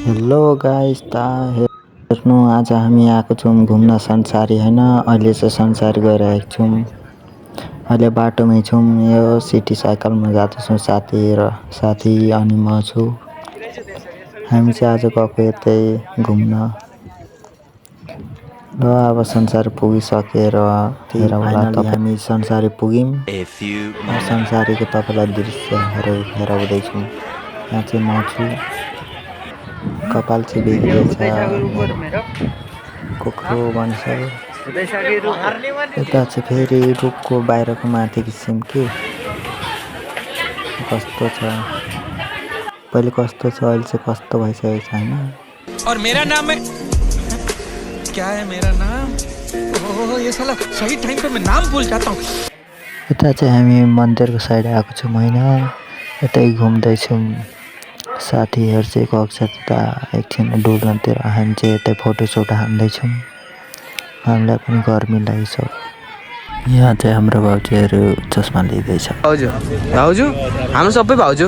Hello guys त हेर्नु आज हामी आएको छौँ घुम्न संसारी हैन। अहिले चाहिँ संसारी गइरहेको छौँ। अहिले बाटोमै छौँ। यो सिटी साइकलमा जाँदैछौँ साथी अनि म छु। हामी चाहिँ आज गएको यतै घुम्न र अब संसारी पुगिसकेर हेर होला हामी संसारी पुग्यौँ। संसारीको तपाईँलाई दृश्यहरू हेराउँदैछौँ। यहाँ चाहिँ म छु। कपाल चाहिँ बिग्रेछ कुखुरो बन्छ। यता चाहिँ फेरि रुखको बाहिरको माथि किसिम के कस्तो छ पहिले कस्तो छ अहिले चाहिँ कस्तो भइसकेको छ हैन। और मेरा नाम है क्या है मेरा नाम ओह ये साला सही टाइम पे मैं नाम भूल जाता हूँ। यता चाहिँ हामी मन्दिरको साइड आएको छौँ हैन। यतै घुम्दैछौँ। साथीहरू चाहिँ गएको छ त्यता एकछिन डुल्नतिर। हामी चाहिँ यतै फोटोसोटो हान्दैछौँ। हामीलाई पनि गर्मी लागेछ। यहाँ चाहिँ हाम्रो भाउजूहरू चस्मा लिँदैछ। भाउजू हाम्रो सबै भाउजू